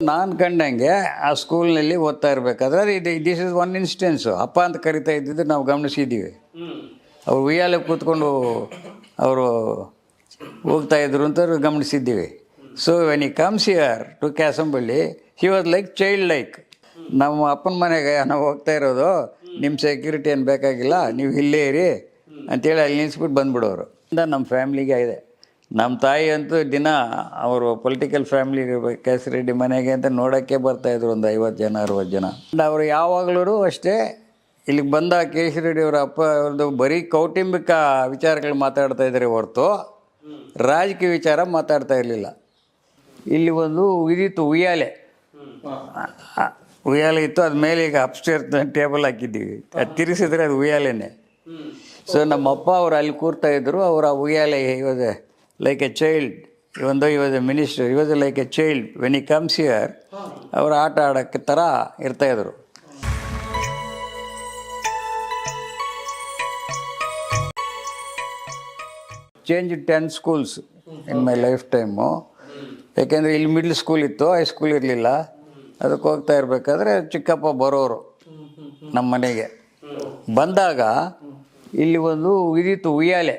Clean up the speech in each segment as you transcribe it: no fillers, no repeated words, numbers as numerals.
ನಾನು ಕಂಡಂಗೆ ಆ ಸ್ಕೂಲ್ನಲ್ಲಿ ಓದ್ತಾ ಇರಬೇಕಾದ್ರೆ ದಿಸ್ ಇಸ್ ಒನ್ ಇನ್ಸ್ಟೆನ್ಸು. ಅಪ್ಪ ಅಂತ ಕರಿತಾ ಇದ್ದಿದ್ದು ನಾವು ಗಮನಿಸಿದ್ದೀವಿ. ಅವ್ರು ಉಯ್ಯಾಲೆ ಕೂತ್ಕೊಂಡು ಅವರು ಹೋಗ್ತಾ ಇದ್ರು ಅಂತ ಗಮನಿಸಿದ್ದೀವಿ. So when he comes here to Kyasamballi, he was like child like. ನಮ್ಮ ಅಪ್ಪನ ಮನೆಗೆ ನಾವು ಹೋಗ್ತಾ ಇರೋದು, ನಿಮ್ಮ ಸೆಕ್ಯೂರಿಟಿ ಏನು ಬೇಕಾಗಿಲ್ಲ, ನೀವು ಇಲ್ಲೇ ಇರಿ ಅಂತೇಳಿ ಅಲ್ಲಿ ನಿಲ್ಲಿಸ್ಬಿಟ್ಟು ಬಂದುಬಿಡೋರು. ನಮ್ಮ ಫ್ಯಾಮ್ಲಿಗೆ ಇದೆ. ನಮ್ಮ ತಾಯಿ ಅಂತೂ ದಿನ ಅವರು ಪೊಲಿಟಿಕಲ್ ಫ್ಯಾಮ್ಲಿ ಕೇಸರೆಡ್ಡಿ ಮನೆಗೆ ಅಂತ ನೋಡೋಕ್ಕೆ ಬರ್ತಾಯಿದ್ರು, ಒಂದು 50 ಜನ 60 ಜನ. ಅವರು ಯಾವಾಗಲೂ ಅಷ್ಟೇ ಇಲ್ಲಿಗೆ ಬಂದ ಕೇಸರೆಡ್ಡಿ ಅವರ ಅಪ್ಪ ಅವ್ರದ್ದು ಬರೀ ಕೌಟುಂಬಿಕ ವಿಚಾರಗಳು ಮಾತಾಡ್ತಾ ಇದ್ದಾರೆ ಹೊರತು ರಾಜಕೀಯ ವಿಚಾರ ಮಾತಾಡ್ತಾ ಇರಲಿಲ್ಲ. ಇಲ್ಲಿ ಒಂದು ಇದಿತ್ತು, ಉಯ್ಯಾಲೆ ಇತ್ತು. ಅದು ಮೇಲೆ ಈಗ ಅಪ್ಸ್ಟೇರ್ ಟೇಬಲ್ ಹಾಕಿದ್ದೀವಿ, ಅದು ತಿರ್ಗಿಸಿದ್ರೆ ಅದು ಉಯ್ಯಾಲೆನೇ. ಸೊ ನಮ್ಮಪ್ಪ ಅವರು ಅಲ್ಲಿ ಕೂರ್ತಾಯಿದ್ರು. ಅವರು ಆ ಉಯ್ಯಾಲೆ ಇವಾಗ ಲೈಕ್ ಎ ಚೈಲ್ಡ್, ಇವಾಗ ಮಿನಿಸ್ಟರ್, ಇವಾಗ like a child when he comes here, ಅವರು ಆಟ ಆಡೋಕ್ಕೆ ಥರ ಇರ್ತಾಯಿದ್ರು. Change 10 schools in my life time. ಯಾಕೆಂದರೆ ಇಲ್ಲಿ ಮಿಡ್ಲ್ ಸ್ಕೂಲ್ ಇತ್ತು, ಹೈಸ್ಕೂಲ್ ಇರಲಿಲ್ಲ. ಅದಕ್ಕೆ ಹೋಗ್ತಾ ಇರಬೇಕಾದ್ರೆ ಚಿಕ್ಕಪ್ಪ ಬರೋರು ನಮ್ಮ ಮನೆಗೆ. ಬಂದಾಗ ಇಲ್ಲಿ ಒಂದು ಇದಿತ್ತು, ಉಯ್ಯಾಲೆ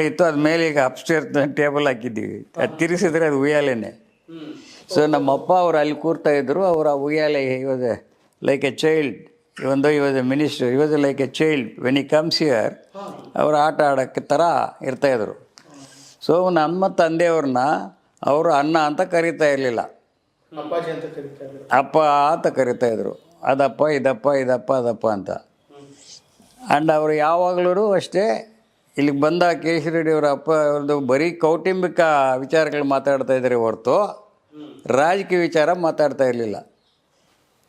ಇತ್ತು. ಅದು ಮೇಲೆ ಈಗ ಅಪ್ಸ್ಟೇರ್ ಟೇಬಲ್ ಹಾಕಿದ್ದೀವಿ, ಅದು ತಿರ್ಗಿಸಿದ್ರೆ ಅದು ಉಯ್ಯಾಲೆನೇ. ಸೊ ನಮ್ಮಪ್ಪ ಅವರು ಅಲ್ಲಿ ಕೂರ್ತಾಯಿದ್ರು. ಅವರು ಆ ಉಯ್ಯಾಲೆ ಇವಾಗ ಲೈಕ್ ಎ ಚೈಲ್ಡ್, ಇವಾಗ ಮಿನಿಸ್ಟರ್, ಇವಾಗ like a child when he comes here, ಅವರು ಆಟ ಆಡೋಕ್ಕೆ ಥರ ಇರ್ತಾಯಿದ್ರು. ಸೊ ನಮ್ಮ ತಂದೆಯವ್ರನ್ನ ಅವರು ಅಣ್ಣ ಅಂತ ಕರೀತಾ ಇರಲಿಲ್ಲ, ಅಪ್ಪ ಅಂತ ಕರೀತಾಯಿದ್ರು. ಅದಪ್ಪ ಇದಪ್ಪ ಅದಪ್ಪ ಅಂತ. ಆ್ಯಂಡ್ ಅವರು ಯಾವಾಗಲೂ ಅಷ್ಟೇ ಇಲ್ಲಿಗೆ ಬಂದ ಕೇಸರೆಡ್ಡಿ ಅವರ ಅಪ್ಪ ಅವ್ರದ್ದು ಬರೀ ಕೌಟುಂಬಿಕ ವಿಚಾರಗಳು ಮಾತಾಡ್ತಾ ಇದ್ದಾರೆ ಹೊರತು ರಾಜಕೀಯ ವಿಚಾರ ಮಾತಾಡ್ತಾ ಇರಲಿಲ್ಲ.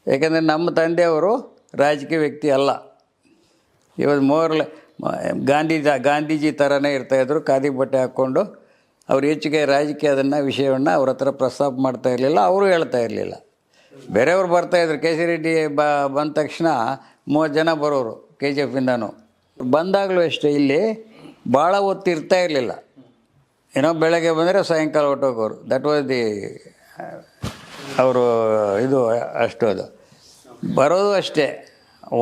ಯಾಕೆಂದರೆ ನಮ್ಮ ತಂದೆಯವರು ರಾಜಕೀಯ ವ್ಯಕ್ತಿ ಅಲ್ಲ. ಇವಾಗ ಮೋರ್ಲೆ ಗಾಂಧೀಜಿ ಥರನೇ ಇರ್ತಾಯಿದ್ರು, ಖಾದಿ ಬಟ್ಟೆ ಹಾಕ್ಕೊಂಡು. ಅವ್ರು ಹೆಚ್ಚಿಗೆ ರಾಜಕೀಯದನ್ನು ವಿಷಯವನ್ನು ಅವ್ರ ಹತ್ರ ಪ್ರಸ್ತಾಪ ಮಾಡ್ತಾ ಇರಲಿಲ್ಲ, ಅವರು ಹೇಳ್ತಾ ಇರಲಿಲ್ಲ. ಬೇರೆಯವ್ರು ಬರ್ತಾಯಿದ್ರು. ಕೇಸರೆಡ್ಡಿ ಬಂದ ತಕ್ಷಣ 30 ಜನ ಬರೋರು KGF ಇಂದನೂ. ಬಂದಾಗಲೂ ಅಷ್ಟೇ ಇಲ್ಲಿ ಭಾಳ ಹೊತ್ತು ಇರ್ತಾ ಇರಲಿಲ್ಲ. ಏನೋ ಬೆಳಗ್ಗೆ ಬಂದರೆ ಸಾಯಂಕಾಲ ಹೊಟ್ಟೋಗೋರು. ದಟ್ ವಾಸ್ ದಿ ಅವರು ಇದು ಅಷ್ಟು. ಅದು ಬರೋದು ಅಷ್ಟೇ.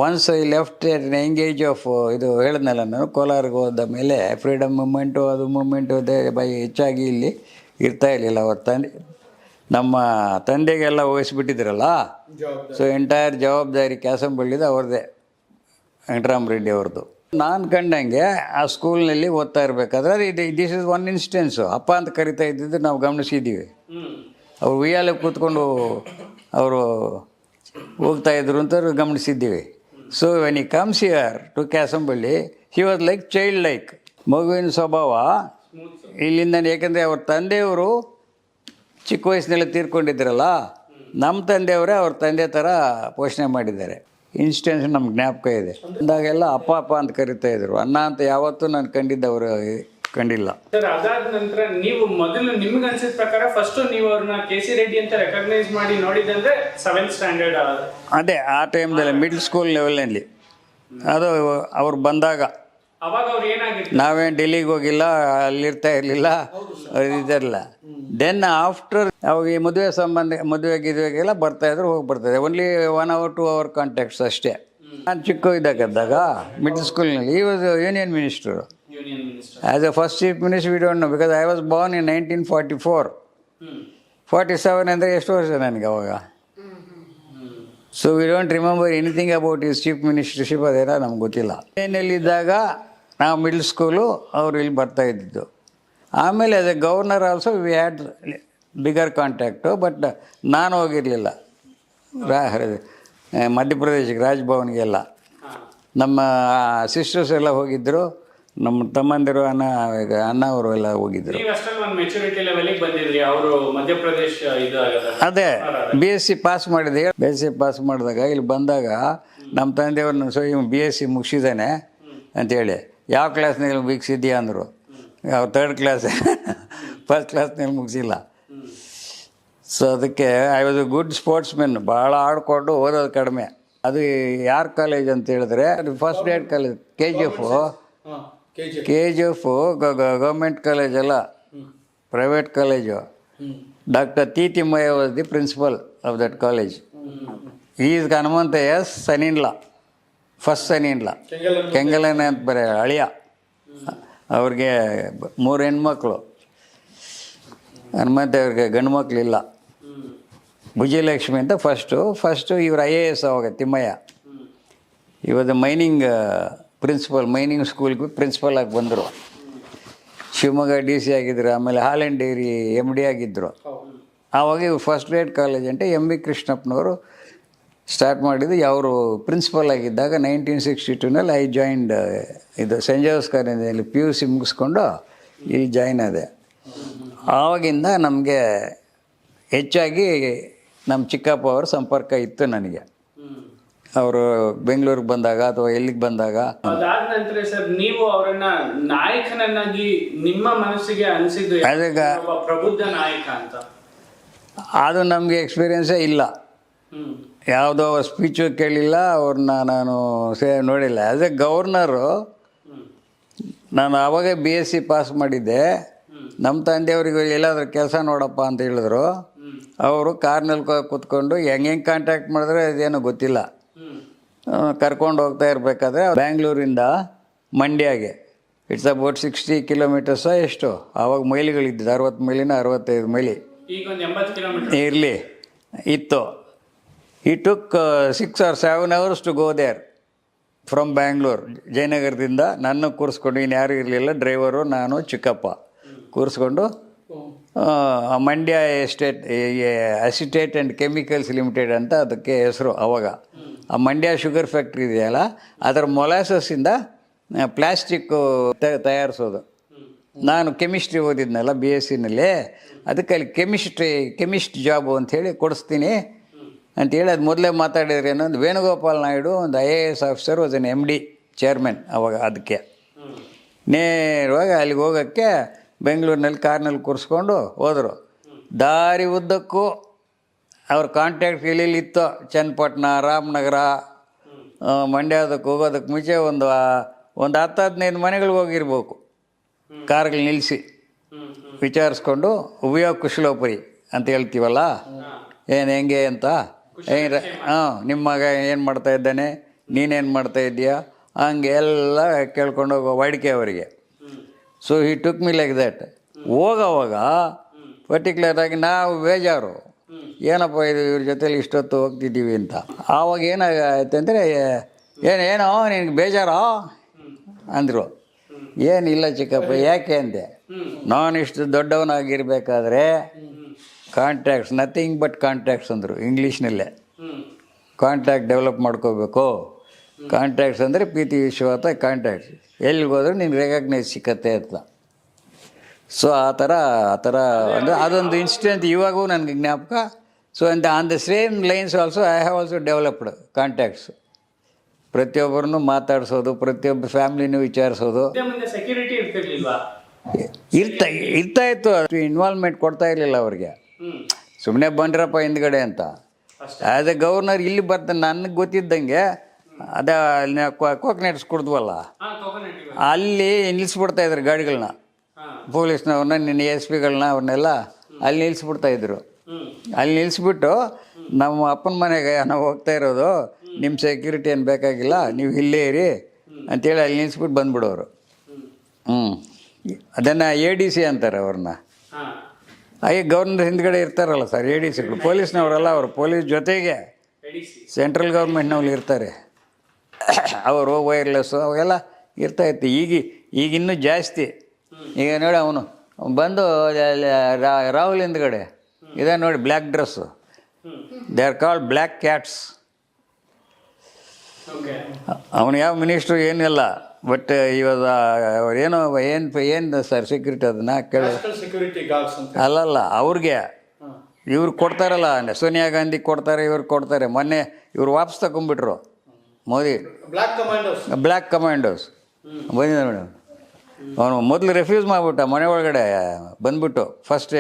Once I left engage of ಇದು ಹೇಳಿದ್ನಲ್ಲ ನಾನು, ಕೋಲಾರಿಗೆ ಹೋದ ಮೇಲೆ ಫ್ರೀಡಮ್ ಮೂಮೆಂಟು ಅದೇ ಹೆಚ್ಚಾಗಿ ಇಲ್ಲಿ ಇರ್ತಾ ಇರಲಿಲ್ಲ. ಅವ್ರ ನಮ್ಮ ತಂದೆಗೆಲ್ಲ ವಹಿಸ್ಬಿಟ್ಟಿದ್ರಲ್ಲ. ಸೊ ಎಂಟೈರ್ ಜವಾಬ್ದಾರಿ ಕ್ಯಾಸಂಬಳ್ಳಿದು ಅವ್ರದ್ದೇ, ವೆಂಕಟರಾಮರೆಡ್ಡಿ ಅವ್ರದ್ದು. ನಾನು ಕಂಡಂಗೆ ಆ ಸ್ಕೂಲ್ನಲ್ಲಿ ಓದ್ತಾ ಇರಬೇಕಾದ್ರೆ ದಿಸ್ ಇಸ್ ಒನ್ ಇನ್ಸ್ಟೆನ್ಸು. ಅಪ್ಪ ಅಂತ ಕರಿತಾ ಇದ್ದಿದ್ದು ನಾವು ಗಮನಿಸಿದ್ದೀವಿ. ಅವ್ರು ಉಯ್ಯಾಲೆ ಕೂತ್ಕೊಂಡು ಅವರು ಹೋಗ್ತಾ ಇದ್ರು ಅಂತ ಗಮನಿಸಿದ್ದೀವಿ. So when he comes here to Kyasamballi, he was like child like. ಮಗುವಿನ ಸ್ವಭಾವ ಇಲ್ಲಿಂದ. ಯಾಕೆಂದರೆ ಅವ್ರ ತಂದೆಯವರು ಚಿಕ್ಕ ವಯಸ್ಸಿನಲ್ಲಿ ತೀರ್ಕೊಂಡಿದ್ರಲ್ಲ, ನಮ್ಮ ತಂದೆಯವರೇ ಅವ್ರ ತಂದೆ ಥರ ಪೋಷಣೆ ಮಾಡಿದ್ದಾರೆ. ಇನ್ಸ್ಟೆನ್ಸ್ ನಮ್ಗೆ ಜ್ಞಾಪಕ ಇದೆ. ಅಂದಾಗೆಲ್ಲ ಅಪ್ಪ ಅಂತ ಕರಿತಾ ಇದ್ರು, ಅಣ್ಣ ಅಂತ ಯಾವತ್ತೂ ನಾನು ಕಂಡಿದ್ದವರು ಕಂಡಿಲ್ಲ. ಸರ್, ಅದಾದ ನಂತರ ನೀವು ಮೊದಲು ನಿಮ್ಗೆ ಅನ್ಸಿದ ಪ್ರಕಾರ ಫಸ್ಟ್ ನೀವು ಅವ್ರನ್ನ KC ರೆಡ್ಡಿ ಅಂತ ರೆಕಗ್ನೈಸ್ ಮಾಡಿ ನೋಡಿದಂದ್ರೆ 7th ಸ್ಟ್ಯಾಂಡರ್ಡ್. ಅದೇ ಆ ಟೈಮ್ದಲ್ಲಿ ಮಿಡ್ಲ್ ಸ್ಕೂಲ್ ಲೆವೆಲಲ್ಲಿ. ಅದು ಅವ್ರು ಬಂದಾಗ ಅವಾಗ ಅವ್ರು ಏನಾಗಿತ್ತು, ನಾವೇನು ಡೆಲ್ಲಿಗೆ ಹೋಗಿಲ್ಲ, ಅಲ್ಲಿರ್ತಾ ಇರಲಿಲ್ಲ, ಇದಿರಲಿಲ್ಲ. ದೆನ್ ಆಫ್ಟರ್ ಅವಾಗ ಈ ಮದುವೆಗೆಲ್ಲ ಬರ್ತಾಯಿದ್ರು, ಹೋಗಿ ಬರ್ತಾಯಿದ್ರು. ಓನ್ಲಿ 1 hour 2 hour ಕಾಂಟ್ಯಾಕ್ಟ್ಸ್ ಅಷ್ಟೇ. ನಾನು ಚಿಕ್ಕ ಇದ್ದಾಗ ಮಿಡ್ಲ್ ಸ್ಕೂಲ್ನಲ್ಲಿ ಈ was union minister. As a first chief minister, we don't know, because I was born in 1944. 47 ಅಂದರೆ ಎಷ್ಟು ವರ್ಷ ನನಗೆ ಅವಾಗ. So we don't remember anything about his chief ministership. ಅದೇನೋ ನಮ್ಗೆ ಗೊತ್ತಿಲ್ಲ. ಏನೆಲ್ಲಿದ್ದಾಗ ನಾವು ಮಿಡ್ಲ್ ಸ್ಕೂಲು, ಅವರು ಇಲ್ಲಿ ಬರ್ತಾಯಿದ್ದಿದ್ದು. ಆಮೇಲೆ ಅದೇ governor also we had bigger contact. But ನಾನು ಹೋಗಿರಲಿಲ್ಲ ಮಧ್ಯಪ್ರದೇಶಕ್ಕೆ, ರಾಜ್ಭವನ್ಗೆಲ್ಲ. ನಮ್ಮ ಸಿಸ್ಟರ್ಸ್ ಎಲ್ಲ ಹೋಗಿದ್ದರು, ನಮ್ಮ ತಮ್ಮಂದಿರು ಅಣ್ಣ ಅವರು ಎಲ್ಲ ಹೋಗಿದ್ದರು. ಅದೇ BSc ಪಾಸ್ ಮಾಡಿದೆ. BSc ಪಾಸ್ ಮಾಡಿದಾಗ ಇಲ್ಲಿ ಬಂದಾಗ ನಮ್ಮ ತಂದೆಯವ್ರನ್ನ, ಸೊ ಇವ್ BSc ಮುಗಿಸಿದ್ದಾನೆ ಅಂಥೇಳಿ, ಯಾವ ಕ್ಲಾಸ್ನಲ್ಲಿ ಮುಗಿಸಿದ್ಯಾ ಅಂದರು. ಯಾವ 3rd ಕ್ಲಾಸ್, 1st ಕ್ಲಾಸ್ನಲ್ಲಿ ಮುಗಿಸಿಲ್ಲ. ಸೊ ಅದಕ್ಕೆ ಐ ವಾಸ್ ಎ ಗುಡ್ ಸ್ಪೋರ್ಟ್ಸ್ಮೆನ್. ಭಾಳ ಆಡಿಕೊಂಡು ಓದೋದು ಕಡಿಮೆ. ಅದು ಯಾರ್ ಕಾಲೇಜ್ ಅಂತ ಹೇಳಿದ್ರೆ, ಅದು first grade college. KGF government college ಅಲ್ಲ, private college. Dr. T. Timaya was the principal of that college. He is Hanumanta S. son-in-law, first son-in-law. ಕೆಂಗಲನ ಅಂತ ಬರೀ ಅಳಿಯ. ಅವ್ರಿಗೆ 3 ಹೆಣ್ಮಕ್ಳು. ಹನುಮಂತ ಅವ್ರಿಗೆ ಗಂಡು ಮಕ್ಕಳಿಲ್ಲ. ಭುಜಲಕ್ಷ್ಮಿ ಅಂತ ಫಸ್ಟು ಇವರು IAS ಅವಾಗ ತಿಮ್ಮಯ್ಯ. ಇವಾಗ ಮೈನಿಂಗ್ ಪ್ರಿನ್ಸಿಪಲ್, ಮೈನಿಂಗ್ ಸ್ಕೂಲ್ಗೆ ಪ್ರಿನ್ಸಿಪಲ್ ಆಗಿ ಬಂದರು. ಶಿವಮೊಗ್ಗ DC ಆಗಿದ್ದರು. ಆಮೇಲೆ ಹಾಲೆಂಡ್ ಡೈರಿ MD ಆಗಿದ್ದರು. ಆವಾಗ ಇವ್ರು ಫಸ್ಟ್ ಗ್ರೇಡ್ ಕಾಲೇಜ್ ಅಂತ MB ಕೃಷ್ಣಪ್ಪನವರು ಸ್ಟಾರ್ಟ್ ಮಾಡಿದ್ದು. ಅವರು ಪ್ರಿನ್ಸಿಪಲ್ ಆಗಿದ್ದಾಗ 1962ನಲ್ಲಿ ಐ ಜಾಯಿಂಡ್ ಇದು ಸೆಂಟ್ ಜೋಸೆಫ್ ಕಾಲೇಜಲ್ಲಿ PUC ಮುಗಿಸ್ಕೊಂಡು ಇಲ್ಲಿ ಜಾಯ್ನ್ ಆದೆ. ಆವಾಗಿಂದ ನಮಗೆ ಹೆಚ್ಚಾಗಿ ನಮ್ಮ ಚಿಕ್ಕಪ್ಪ ಅವ್ರ ಸಂಪರ್ಕ ಇತ್ತು ನನಗೆ. ಅವರು ಬೆಂಗಳೂರಿಗೆ ಬಂದಾಗ ಅಥವಾ ಎಲ್ಲಿಗೆ ಬಂದಾಗ. ಅದಾದ ನಂತರ ಸರ್ ನೀವು ಅವರನ್ನ ನಾಯಕನನ್ನಾಗಿ ನಿಮ್ಮ ಮನಸ್ಸಿಗೆ ಅನಿಸಿದ್ದು ಪ್ರಬುದ್ಧ ನಾಯಕ ಅಂತ? ಅದು ನಮಗೆ ಎಕ್ಸ್ಪೀರಿಯನ್ಸೇ ಇಲ್ಲ. ಯಾವುದೋ ಸ್ಪೀಚು ಕೇಳಿಲ್ಲ, ಅವ್ರನ್ನ ನಾನು ನೋಡಿಲ್ಲ. ಆ್ಯಸ್ ಎ ಗವರ್ನರು ನಾನು ಆವಾಗ BSc ಪಾಸ್ ಮಾಡಿದ್ದೆ. ನಮ್ಮ ತಂದೆಯವ್ರಿಗೆ ಎಲ್ಲಾದ್ರೂ ಕೆಲಸ ನೋಡಪ್ಪ ಅಂತ ಹೇಳಿದ್ರು. ಅವರು ಕಾರ್ನಲ್ಲಿ ಕೂತ್ಕೊಂಡು ಹೆಂಗೆ ಕಾಂಟ್ಯಾಕ್ಟ್ ಮಾಡಿದ್ರೆ ಅದೇನೋ ಗೊತ್ತಿಲ್ಲ, ಕರ್ಕೊಂಡು ಹೋಗ್ತಾ ಇರಬೇಕಾದ್ರೆ ಬ್ಯಾಂಗ್ಳೂರಿಂದ ಮಂಡ್ಯಗೆ ಇಟ್ಸ್ ಅಬೌಟ್ 60 ಕಿಲೋಮೀಟರ್ಸ ಎಷ್ಟು ಆವಾಗ ಮೈಲಿಗಳಿದ್ದು, 60 ಮೈಲಿನ 65 ಮೈಲಿ ಇರಲಿ ಇತ್ತು. ಈ took 6 or 7 hours to go there from Bangalore. ಜಯನಗರದಿಂದ ನನ್ನ ಕೂರಿಸ್ಕೊಂಡು, ಇನ್ನು ಯಾರೂ ಇರಲಿಲ್ಲ, ಡ್ರೈವರು ನಾನು ಚಿಕ್ಕಪ್ಪ ಕೂರಿಸ್ಕೊಂಡು Mandya estate acetate and chemicals limited ಅಂತ ಅದಕ್ಕೆ ಹೆಸರು ಅವಾಗ. ಆ ಮಂಡ್ಯ ಶುಗರ್ ಫ್ಯಾಕ್ಟ್ರಿ ಇದೆಯಲ್ಲ, ಅದರ ಮೊಲಾಸಸ್ಸಿಂದ ಪ್ಲ್ಯಾಸ್ಟಿಕ್ಕು ತಯಾರಿಸೋದು. ನಾನು ಕೆಮಿಸ್ಟ್ರಿ ಓದಿದ್ನಲ್ಲ BScನಲ್ಲಿ, ಅದಕ್ಕೆ ಅಲ್ಲಿ ಕೆಮಿಸ್ಟ್ ಜಾಬು ಅಂಥೇಳಿ ಕೊಡಿಸ್ತೀನಿ ಅಂಥೇಳಿ ಅದು ಮೊದಲೇ ಮಾತಾಡಿದ್ರೆ ಏನೊಂದು ವೇಣುಗೋಪಾಲ್ ನಾಯ್ಡು ಒಂದು IAS officer was an MD chairman ಅವಾಗ. ಅದಕ್ಕೆ ನೇರವಾಗಿ ಅಲ್ಲಿಗೆ ಹೋಗೋಕ್ಕೆ ಬೆಂಗಳೂರಿನಲ್ಲಿ ಕಾರ್ನಲ್ಲಿ ಕೂರಿಸ್ಕೊಂಡು ಹೋದರು. ದಾರಿ ಉದ್ದಕ್ಕೂ ಅವ್ರ ಕಾಂಟ್ಯಾಕ್ಟ್ ಇತ್ತು. ಚನ್ನಪಟ್ಟಣ, ರಾಮನಗರ, ಮಂಡ್ಯದಕ್ಕೆ ಹೋಗೋದಕ್ಕೆ ಮುಂಚೆ ಒಂದು 10-15 ಮನೆಗಳಿಗೆ ಹೋಗಿರ್ಬೇಕು. ಕಾರ್ಗಳು ನಿಲ್ಲಿಸಿ ವಿಚಾರಿಸ್ಕೊಂಡು ಉಭಯ ಕುಶಲೋಪರಿ ಅಂತ ಹೇಳ್ತೀವಲ್ಲ, ಹೆಂಗೆ ಅಂತ, ನಿಮ್ಮ ಮಗ ಏನು ಮಾಡ್ತಾ ಇದ್ದಾನೆ, ನೀನೇನು ಮಾಡ್ತಾ ಇದ್ದೀಯಾ, ಹಂಗೆ ಎಲ್ಲ ಕೇಳ್ಕೊಂಡು ಹೋಗೋ ವಾಡಿಕೆ ಅವರಿಗೆ. So he took me like that. ಹೋಗೋವಾಗ ಪರ್ಟಿಕ್ಯುಲರಾಗಿ ನಾವು ಬೇಜಾರು, ಏನಪ್ಪ ಇದು ಇವ್ರ ಜೊತೆಲಿ ಇಷ್ಟೊತ್ತು ಹೋಗ್ತಿದ್ದೀವಿ ಅಂತ. ಆವಾಗ ಏನಾಗೈತೆ ಅಂದರೆ, ಏನೋ ನಿನಗೆ ಬೇಜಾರೋ ಅಂದರು. ಏನಿಲ್ಲ ಚಿಕ್ಕಪ್ಪ, ಯಾಕೆ ಅಂದೆ. ನಾನು ಇಷ್ಟು ದೊಡ್ಡವನಾಗಿರ್ಬೇಕಾದ್ರೆ ಕಾಂಟ್ಯಾಕ್ಟ್ಸ್, ನಥಿಂಗ್ ಬಟ್ ಕಾಂಟ್ಯಾಕ್ಟ್ಸ್ ಅಂದರು ಇಂಗ್ಲೀಷ್ನಲ್ಲೇ. ಕಾಂಟ್ಯಾಕ್ಟ್ ಡೆವಲಪ್ ಮಾಡ್ಕೋಬೇಕು. ಕಾಂಟ್ಯಾಕ್ಟ್ಸ್ ಅಂದರೆ PT ವಿಶ್ವನಾಥ ಕಾಂಟ್ಯಾಕ್ಟ್ಸ್. ಎಲ್ಲಿಗೆ ಹೋದ್ರೆ ನಿನ್ಗೆ ರೆಕಗ್ನೈಸ್ ಸಿಕ್ಕತ್ತೆ ಅಂತ. ಸೊ ಆ ಥರ ಅಂದರೆ ಅದೊಂದು ಇನ್ಸಿಡೆಂಟ್ ಇವಾಗೂ ನನಗೆ ಜ್ಞಾಪಕ. So on the same lines also I have also developed contacts. ಪ್ರತಿಯೊಬ್ಬರನ್ನು ಮಾತಾಡಿಸೋದು, ಪ್ರತಿಯೊಬ್ಬ ಫ್ಯಾಮ್ಲಿನೂ ವಿಚಾರಿಸೋದು. ಇರ್ತಾ ಇತ್ತು. ಅಷ್ಟು ಇನ್ವಾಲ್ವ್ಮೆಂಟ್ ಕೊಡ್ತಾ ಇರಲಿಲ್ಲ ಅವ್ರಿಗೆ. ಸುಮ್ಮನೆ ಬಂದ್ರಪ್ಪ ಹಿಂದ್ಗಡೆ ಅಂತ. ಆ್ಯಸ್ ಎ ಗವರ್ನರ್ ಇಲ್ಲಿ ಬರ್ತಾನೆ, ನನಗೆ ಗೊತ್ತಿದ್ದಂಗೆ ಅದೇ ಕೋಕೋನಟ್ಸ್ ಕುಡಿದ್ವಲ್ಲ, ಅಲ್ಲಿ ನಿಲ್ಲಿಸ್ಬಿಡ್ತಾಯಿದ್ರು ಗಾಡಿಗಳನ್ನ, ಪೊಲೀಸ್ನವ್ರನ್ನ, ನಿನ್ನ SPಗಳನ್ನ, ಅವ್ರನ್ನೆಲ್ಲ ಅಲ್ಲಿ ನಿಲ್ಲಿಸ್ಬಿಡ್ತಾಯಿದ್ರು. ಅಲ್ಲಿ ನಿಲ್ಲಿಸ್ಬಿಟ್ಟು ನಮ್ಮ ಅಪ್ಪನ ಮನೆಗೆ ನಾವು ಹೋಗ್ತಾ ಇರೋದು, ನಿಮ್ಮ ಸೆಕ್ಯೂರಿಟಿ ಏನು ಬೇಕಾಗಿಲ್ಲ, ನೀವು ಇಲ್ಲೇ ಇರಿ ಅಂಥೇಳಿ ಅಲ್ಲಿ ನಿಲ್ಲಿಸ್ಬಿಟ್ಟು ಬಂದ್ಬಿಡೋರು. ಅದನ್ನು ADC ಅಂತಾರೆ ಅವ್ರನ್ನ. ಹಾಗೆ ಗವರ್ನರ್ ಹಿಂದ್ಗಡೆ ಇರ್ತಾರಲ್ಲ ಸರ್ ADCಗಳು, ಪೊಲೀಸ್ನವರಲ್ಲ, ಅವರು ಪೊಲೀಸ್ ಜೊತೆಗೆ ಸೆಂಟ್ರಲ್ ಗೌರ್ಮೆಂಟ್ನವ್ರು ಇರ್ತಾರೆ. ಅವರು ವೈರ್ಲೆಸ್ಸು ಅವೆಲ್ಲ ಇರ್ತಾಯಿತ್ತು. ಈಗ ಇನ್ನೂ ಜಾಸ್ತಿ. ಈಗ ನೋಡಿ, ಅವನು ಬಂದು ರಾಹುಲ್ ಹಿಂದ್ಗಡೆ ಇದೆ ನೋಡಿ, black dress, they are called black cats. ಅವನು ಯಾವ ಮಿನಿಸ್ಟ್ರು ಏನಿಲ್ಲ, ಬಟ್ ಇವಾಗ ಅವ್ರೇನೋ ಏನು ಸರ್ ಸೆಕ್ಯೂರಿಟಿ ಅದನ್ನು ಕೇಳಿ ಅಲ್ಲಲ್ಲ, ಅವ್ರಿಗೆ ಇವ್ರು ಕೊಡ್ತಾರಲ್ಲ, ಸೋನಿಯಾ ಗಾಂಧಿ ಕೊಡ್ತಾರೆ, ಇವ್ರು ಕೊಡ್ತಾರೆ. ಮೊನ್ನೆ ಇವ್ರು ವಾಪಸ್ ತಗೊಂಡ್ಬಿಟ್ರು ಮೋದಿ. ಬ್ಲ್ಯಾಕ್ ಕಮಾಂಡೋಸ್ ಬಂದಿದ್ದ ಮೇಡಮ್. ಅವನು ಮೊದಲು ರೆಫ್ಯೂಸ್ ಮಾಡಿಬಿಟ್ಟ, ಮನೆ ಒಳಗಡೆ ಬಂದ್ಬಿಟ್ಟು ಫಸ್ಟ್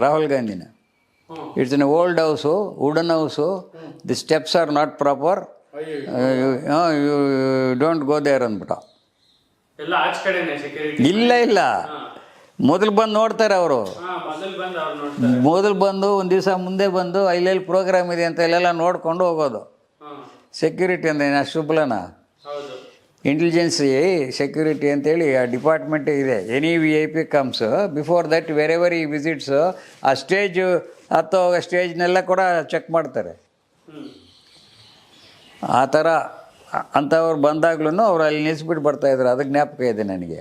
ರಾಹುಲ್ ಗಾಂಧಿನ. It's an old house, wooden house, the steps are not proper, you don't go there ಅಂದ್ಬಿಟ್ಟ. ಇಲ್ಲ ಮೊದಲು ಬಂದು ನೋಡ್ತಾರೆ ಅವರು. ಮೊದಲು ಬಂದು ಅವ್ರು ನೋಡ್ತಾರೆ. ಮೊದಲು ಬಂದು ಒಂದು ದಿವಸ ಮುಂದೆ ಬಂದು ಇಲ್ಲೆಲ್ಲಿ ಪ್ರೋಗ್ರಾಮ್ ಇದೆ ಅಂತ ಇಲ್ಲೆಲ್ಲ ನೋಡ್ಕೊಂಡು ಹೋಗೋದು. ಸೆಕ್ಯೂರಿಟಿ ಅಂದರೆ ಶುಭ್ಲನ ಹೌದು, ಇಂಟೆಲಿಜೆನ್ಸಿ ಸೆಕ್ಯೂರಿಟಿ ಅಂತೇಳಿ ಆ ಡಿಪಾರ್ಟ್ಮೆಂಟ್ ಇದೆ. Any VIP comes before that wherever he visits ಆ ಸ್ಟೇಜ್ ಹತ್ತೋಗ ಸ್ಟೇಜ್ನೆಲ್ಲ ಕೂಡ ಚೆಕ್ ಮಾಡ್ತಾರೆ. ಆ ಥರ ಅಂಥವ್ರು ಬಂದಾಗ್ಲೂ ಅವ್ರು ಅಲ್ಲಿ ನಿಲ್ಲಿಸ್ಬಿಟ್ಟು ಬರ್ತಾಯಿದ್ರು. ಅದು ಜ್ಞಾಪಕ ಇದೆ ನನಗೆ.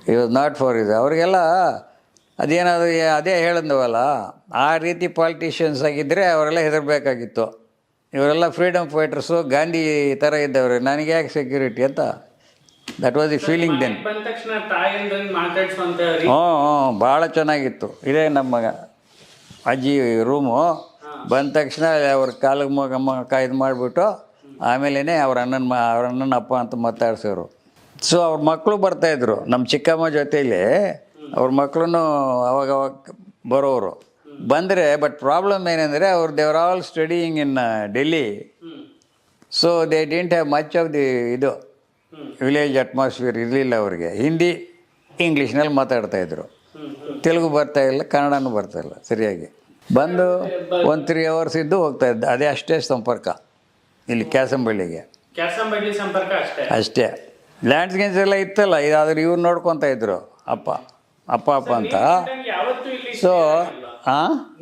ಇಟ್ ವಾಸ್ ನಾಟ್ ಫಾರ್ ಇದು. ಅವರಿಗೆಲ್ಲ ಅದೇನಾದರೂ ಅದೇ ಹೇಳಿದ್ವಲ್ಲ, ಆ ರೀತಿ ಪಾಲಿಟಿಷಿಯನ್ಸ್ ಆಗಿದ್ದರೆ ಅವರೆಲ್ಲ ಹೆದರಬೇಕಾಗಿತ್ತು. ಇವರೆಲ್ಲ ಫ್ರೀಡಮ್ ಫೈಟರ್ಸು, ಗಾಂಧಿ ಥರ ಇದ್ದವ್ರು, ನನಗೆ ಯಾಕೆ ಸೆಕ್ಯೂರಿಟಿ ಅಂತ. That was the feeling then. ಬಂದ ತಕ್ಷಣ ತಾಯಿಯಂದ್ರಲ್ಲಿ ಮಾತಾಡ್ಸುವಂತ ಹ್ಞೂ ಭಾಳ ಚೆನ್ನಾಗಿತ್ತು. ಇದೇ ನಮ್ಮ ಅಜ್ಜಿ ರೂಮು. ಬಂದ ತಕ್ಷಣ ಅವ್ರ ಕಾಲಿಗೆ ಇದು ಮಾಡಿಬಿಟ್ಟು ಆಮೇಲೆ ಅವ್ರ ಅಣ್ಣನ ಅಪ್ಪ ಅಂತ ಮಾತಾಡ್ಸೋರು. ಸೊ ಅವ್ರ ಮಕ್ಕಳು ಬರ್ತಾಯಿದ್ರು ನಮ್ಮ ಚಿಕ್ಕಮ್ಮ ಜೊತೇಲಿ. ಅವ್ರ ಮಕ್ಕಳು ಅವಾಗ ಬರೋರು ಬಂದರೆ. ಬಟ್ ಪ್ರಾಬ್ಲಮ್ ಏನಂದರೆ ಅವ್ರು ದೇವರ್ all studying in Delhi. So they didn't have much of the ಇದು ವಿಲೇಜ್ ಅಟ್ಮಾಸ್ಫಿಯರ್ ಇರಲಿಲ್ಲ ಅವ್ರಿಗೆ. ಹಿಂದಿ ಇಂಗ್ಲೀಷ್ನಲ್ಲಿ ಮಾತಾಡ್ತಾಯಿದ್ರು. ತೆಲುಗು ಬರ್ತಾಯಿಲ್ಲ, ಕನ್ನಡನೂ ಬರ್ತಾಯಿಲ್ಲ ಸರಿಯಾಗಿ. ಬಂದು 1-3 hours ಇದ್ದು ಹೋಗ್ತಾಯಿದ್ದ. ಅದೇ ಅಷ್ಟೇ ಸಂಪರ್ಕ ಇಲ್ಲಿ ಕ್ಯಾಸಂಬಳ್ಳಿಗೆ. ಸಂಪರ್ಕ ಅಷ್ಟೇ. ಲ್ಯಾಂಡ್ಸ್ ಗಿನ್ಸ್ ಎಲ್ಲ ಇತ್ತಲ್ಲ, ಇದಾದ್ರೆ ಇವ್ರು ನೋಡ್ಕೊತಾ ಇದ್ರು ಅಪ್ಪ ಅಂತ. ಸೊ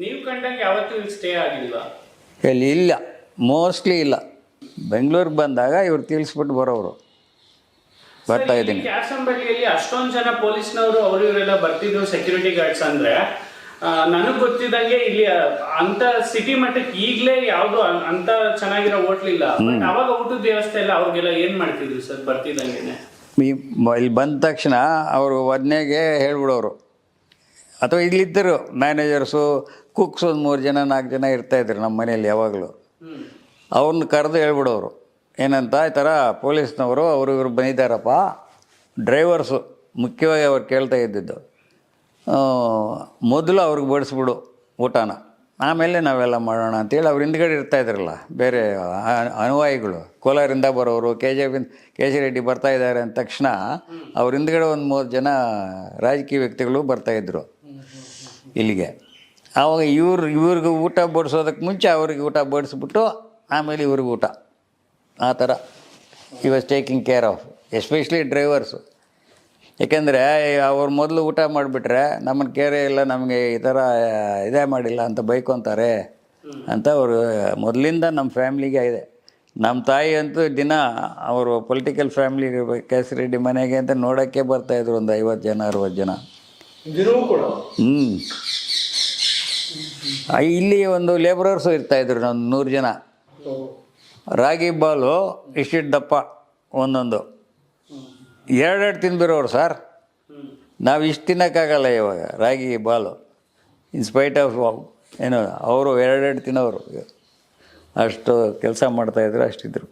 ನೀವು ಕಂಡಂಗೆ ಯಾವತ್ತೂ ಇಲ್ಲಿ ಸ್ಟೇ ಆಗಿಲ್ಲ ಇಲ್ಲಿ? ಇಲ್ಲ, ಮೋಸ್ಟ್ಲಿ ಇಲ್ಲ. ಬೆಂಗಳೂರಿಗೆ ಬಂದಾಗ ಇವ್ರು ತಿಳಿಸ್ಬಿಟ್ಟು ಬರೋರು. ಬರ್ತಾ ಇದ್ದೀನಿ. ಕ್ಯಾಸಂಬಳ್ಳಿಯಲ್ಲಿ ಅಷ್ಟೊಂದು ಜನ ಪೊಲೀಸ್ನವರು ಅವರು ಇವರೆಲ್ಲ ಬರ್ತಿದ್ರು ಸೆಕ್ಯೂರಿಟಿ ಗಾರ್ಡ್ಸ್ ಅಂದ್ರೆ. ನನಗೆ ಗೊತ್ತಿದ್ದಂಗೆ ಇಲ್ಲಿ ಅಂತ ಸಿಟಿ ಮಟ್ಟಕ್ಕೆ ಈಗಲೇ ಯಾವುದು ಅಂತ ಚೆನ್ನಾಗಿರೋ ಹೋಟ್ಲ್ ಇಲ್ಲ. ಅವಾಗ ಊಟದ ವ್ಯವಸ್ಥೆ ಎಲ್ಲ ಅವ್ರಿಗೆಲ್ಲ ಏನ್ ಮಾಡ್ತಿದ್ರು ಸರ್ ಬರ್ತಿದ್ದಂಗೆ? ಇಲ್ಲಿ ಬಂದ ತಕ್ಷಣ ಅವರು ಒದ್ನೆಗೆ ಹೇಳ್ಬಿಡೋರು. ಅಥವಾ ಇಲ್ಲಿದ್ದರು ಮ್ಯಾನೇಜರ್ಸು, ಕುಕ್ಸ್ ಒಂದು 3 ಜನ 4 ಜನ ಇರ್ತಾಯಿದ್ರು ನಮ್ಮ ಮನೇಲಿ ಯಾವಾಗಲೂ. ಅವ್ರನ್ನ ಕರೆದು ಹೇಳ್ಬಿಡೋರು ಏನಂತ, ಈ ಥರ ಪೊಲೀಸ್ನವರು ಅವರು ಇವರು ಬಂದಿದ್ದಾರಪ್ಪ. ಡ್ರೈವರ್ಸು ಮುಖ್ಯವಾಗಿ ಅವ್ರು ಕೇಳ್ತಾ ಇದ್ದಿದ್ದು, ಮೊದಲು ಅವ್ರಿಗೆ ಬಡಿಸ್ಬಿಡು ಊಟನ, ಆಮೇಲೆ ನಾವೆಲ್ಲ ಮಾಡೋಣ ಅಂತೇಳಿ. ಅವ್ರು ಹಿಂದ್ಗಡೆ ಇರ್ತಾಯಿದ್ರಲ್ಲ ಬೇರೆ ಅನುಯಾಯಿಗಳು, ಕೋಲಾರಿಂದ ಬರೋರು, ಕೆ ಜಿ ರೆಡ್ಡಿ ಬರ್ತಾಯಿದ್ದಾರೆ ಅಂದ ತಕ್ಷಣ ಅವ್ರ ಹಿಂದ್ಗಡೆ ಒಂದು 3 ಜನ ರಾಜಕೀಯ ವ್ಯಕ್ತಿಗಳು ಬರ್ತಾಯಿದ್ರು ಇಲ್ಲಿಗೆ. ಆವಾಗ ಇವ್ರಿಗೆ ಊಟ ಬಡಿಸೋದಕ್ಕೆ ಮುಂಚೆ ಅವ್ರಿಗೆ ಊಟ ಬಡಿಸ್ಬಿಟ್ಟು ಆಮೇಲೆ ಇವ್ರಿಗೆ ಊಟ. ಆ ಥರ ಈ was taking care of especially drivers. ಏಕೆಂದರೆ ಅವ್ರು ಮೊದಲು ಊಟ ಮಾಡಿಬಿಟ್ರೆ ನಮ್ಮನ್ನು ಕೇರೇ ಇಲ್ಲ, ನಮಗೆ ಈ ಥರ ಇದೇ ಮಾಡಿಲ್ಲ ಅಂತ ಬೈಕೊತಾರೆ ಅಂತ ಅವರು ಮೊದಲಿಂದ ನಮ್ಮ ಫ್ಯಾಮ್ಲಿಗೆ ಇದೆ. ನಮ್ಮ ತಾಯಿ ಅಂತೂ ದಿನ ಅವರು ಪೊಲಿಟಿಕಲ್ ಫ್ಯಾಮ್ಲಿ ಕೆ.ಸಿ. ರೆಡ್ಡಿ ಮನೆಗೆ ಅಂತ ನೋಡೋಕ್ಕೆ ಬರ್ತಾಯಿದ್ರು ಒಂದು 50 ಜನ 60 ಜನ. ಇಲ್ಲಿ ಒಂದು ಲೇಬರರ್ಸು ಇರ್ತಾಯಿದ್ರು ಒಂದು 100 ಜನ. ರಾಗಿ ಬಾಲು ಇಷ್ಟಿದ್ದಪ್ಪ ಒಂದೊಂದು 2 ತಿಂದಿರೋರು ಸರ್. ನಾವು ಇಷ್ಟು ತಿನ್ನೋಕ್ಕಾಗಲ್ಲ ಇವಾಗ ರಾಗಿ ಬಾಲು. ಇನ್ಸ್ಪೈಟ್ ಆಫ್ ಏನು ಅವರು 2 ತಿನ್ನೋರು. ಅಷ್ಟು ಕೆಲಸ ಮಾಡ್ತಾಯಿದ್ರು, ಅಷ್ಟಿದ್ರು.